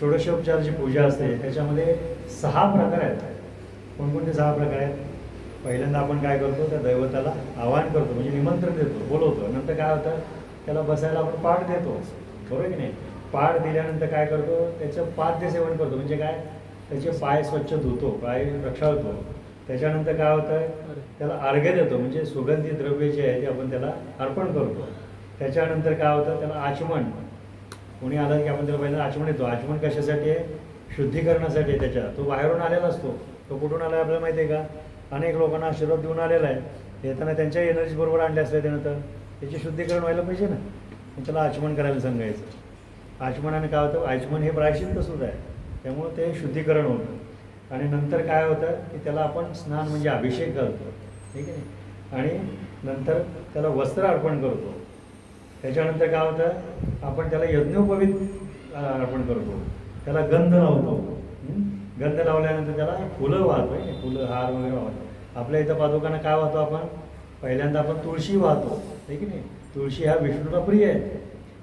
षोडशोपचाराची पूजा असते त्याच्यामध्ये 6 प्रकार आहेत. कोणकोणते 6 प्रकार आहेत? पहिल्यांदा आपण काय करतो, त्या दैवताला आवाहन करतो, म्हणजे निमंत्रण देतो, बोलवतो. नंतर काय होतं, त्याला बसायला आपण पाठ देतो, बरोबर की नाही? पाठ दिल्यानंतर काय करतो, त्याचं पाद्य सेवन करतो. म्हणजे काय, त्याचे पाय स्वच्छ धुतो, पाय प्रक्षाळतो. त्याच्यानंतर काय होतं, त्याला अर्घ्य देतो, म्हणजे सुगंधी द्रव्य जे आहे ते आपण त्याला अर्पण करतो. त्याच्यानंतर काय होतं, त्याला आचमन, कोणी आलं की आपण त्याला पहिल्यांदा आचमन येतो. आचमन कशासाठी आहे? शुद्धीकरणासाठी आहे. त्याच्या तो बाहेरून आलेला असतो. तो कुठून आला आहे आपल्याला माहिती आहे का? अनेक लोकांना आशीर्वाद देऊन आलेला आहे. येताना त्यांच्या एनर्जी बरोबर आणले असले त्यानंतर त्याचे शुद्धीकरण व्हायला पाहिजे ना, मग त्याला आचमन करायला सांगायचं. आचमनाने काय होतं, आचमन हे प्रायश्चित्तसुद्धा आहे, त्यामुळं ते शुद्धीकरण होतं. आणि नंतर काय होतं की त्याला आपण स्नान म्हणजे अभिषेक घालतो, ठीक आहे. आणि नंतर त्याला वस्त्र अर्पण करतो. त्याच्यानंतर काय होतं, आपण त्याला यज्ञोपवीत अर्पण करतो, त्याला गंध लावतो. गंध लावल्यानंतर त्याला फुलं वाहतो, फुलं हार वगैरे वाहतो. आपल्या इथं पादुकांना काय वाहतो आपण? पहिल्यांदा आपण तुळशी वाहतो, ठीक आहे नाही. तुळशी हा विष्णूला प्रिय आहे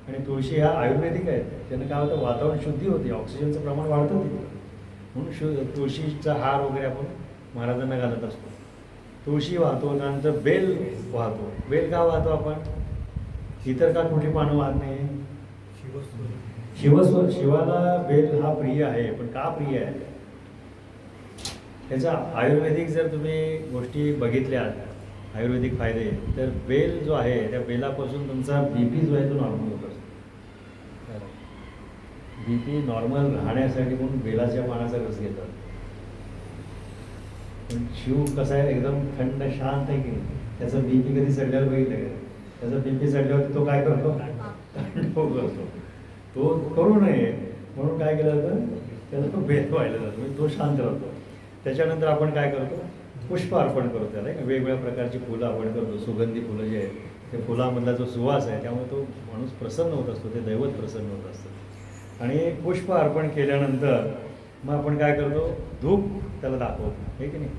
आणि तुळशी हा आयुर्वेदिक आहे. त्यानं काय होतं, वातावरण शुद्धी होते, ऑक्सिजनचं प्रमाण वाढतं तिथे. म्हणून तुळशीचा हार वगैरे आपण महाराजांना घालत असतो. तुळशी वाहतो. त्यानंतर बेल वाहतो. बेल का वाहतो आपण? इतर का कुठली पानं वाहत नाही? शिवाला बेल हा प्रिय आहे. पण का प्रिय आहे? त्याचा आयुर्वेदिक जर तुम्ही गोष्टी बघितल्या, आयुर्वेदिक फायदे, तर बेल जो आहे त्या बेलापासून तुमचा BP जो आहे तो नॉर्मल होत असतो. BP नॉर्मल राहण्यासाठी म्हणून बेलाच्या पानाचा रस घेतात. पण शिव कसा आहे, एकदम थंड शांत आहे की नाही. त्याचा BP कधी चढल्यावर बघितलं का? त्याचा BP चढल्यावरती तो काय करतो, करतो. तो करू नये म्हणून काय केलं जातं, त्याला तो बेल व्हायला जातो, म्हणजे तो शांत राहतो. त्याच्यानंतर आपण काय करतो, पुष्प अर्पण करतो. त्याला वेगवेगळ्या प्रकारची फुलं आपण करतो. सुगंधी फुलं जे आहेत, त्या फुलामधला जो सुवास आहे त्यामुळे तो माणूस प्रसन्न होत असतो, ते दैवत प्रसन्न होत असतं. आणि पुष्प अर्पण केल्यानंतर मग आपण काय करतो, धूप त्याला दाखवतो, हे की नाही.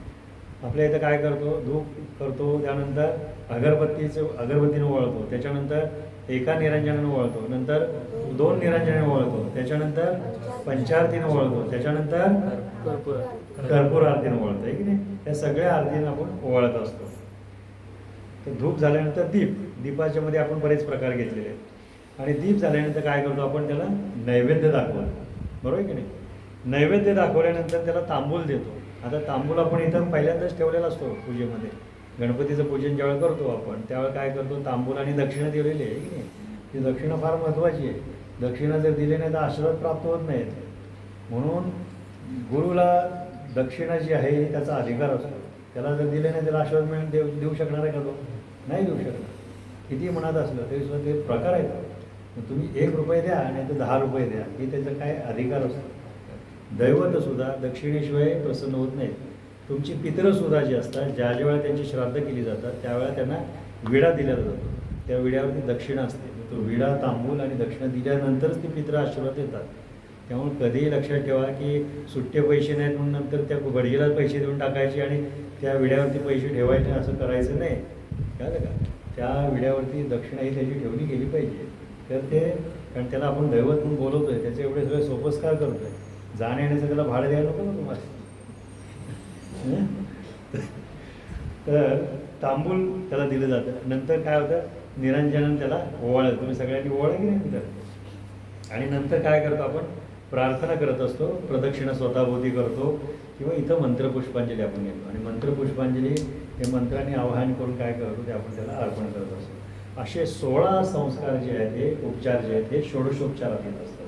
आपल्या इथं काय करतो, धूप करतो, त्यानंतर अगरबत्तीनं ओवाळतो, त्याच्यानंतर एका निरंजनानं ओवाळतो, नंतर 2 निरंजनानं ओवाळतो, त्याच्यानंतर पंचारतीनं ओवाळतो, त्याच्यानंतर कर्पूर आरतीनं ओवाळतो, आहे की नाही. या सगळ्या आरतीनं आपण ओवाळत असतो. तर धूप झाल्यानंतर दीपाच्या मध्ये आपण बरेच प्रकार घेतलेले आहेत. आणि दीप झाल्यानंतर काय करतो, आपण त्याला नैवेद्य दाखवतो, बरोबर आहे की नाही. नैवेद्य दाखवल्यानंतर त्याला तांबूल देतो. आता तांबूल आपण इथं पहिल्यांदाच ठेवलेला असतो पूजेमध्ये. गणपतीचं पूजन ज्यावेळेला करतो आपण त्यावेळेला काय करतो, तांबूल आणि दक्षिणा दिलेली आहे की नाही. ती दक्षिणा फार महत्त्वाची आहे. दक्षिणा जर दिली नाही तर आशीर्वाद प्राप्त होत नाहीत. म्हणून गुरुला दक्षिणा जी आहे त्याचा अधिकार असतो. त्याला जर दिले नाही त्याला आशीर्वाद देऊ शकणार आहे का? तो नाही देऊ शकणार. किती मनात असलं तरी सुद्धा ते प्रकार आहेत. तुम्ही 1 रुपये द्या नाही तर 10 रुपये द्या, हे त्याचा काय अधिकार असतो. दैवतसुद्धा दक्षिणेशिवाय प्रसन्न होत नाहीत. तुमची पितरसुद्धा जी असतात, ज्या वेळेला त्यांची श्राद्ध केली जातात त्यावेळेला त्यांना विडा दिला जातो. त्या विड्यावरती दक्षिणा असते. तो विडा, तांबूल आणि दक्षिणा दिल्यानंतरच ती पितृ आशीर्वाद देतात. त्यामुळे कधीही लक्षात ठेवा की सुट्टे पैसे नाहीत म्हणून नंतर त्या गडगीला पैसे देऊन टाकायचे आणि त्या विड्यावरती पैसे ठेवायचे, असं करायचं नाही, कळलं का. त्या विड्यावरती दक्षिणा ही त्याची ठेवली गेली पाहिजे. तर ते, कारण त्याला आपण दैवत म्हणून बोलवतोय, त्याचे एवढे सगळे सोपस्कार करतोय, जाण्या येण्याचं त्याला भाडं द्यायला नको ना तुम्हाला. तर तांबूल त्याला दिलं जातं. नंतर काय होतं, निरंजन त्याला ओवाळलं. तुम्ही सगळ्यांनी ओवाळलं की नाही नंतर. आणि नंतर काय करतो, आपण प्रार्थना करत असतो, प्रदक्षिणा स्वतःभोवती करतो, किंवा इथं मंत्रपुष्पांजली आपण घेतो. आणि मंत्रपुष्पांजली हे मंत्राने आवाहन करून काय करतो ते आपण त्याला अर्पण करत असतो. असे 16 संस्कार जे आहेत, हे उपचार जे आहेत, हे षोडशोपचारात येत असतात.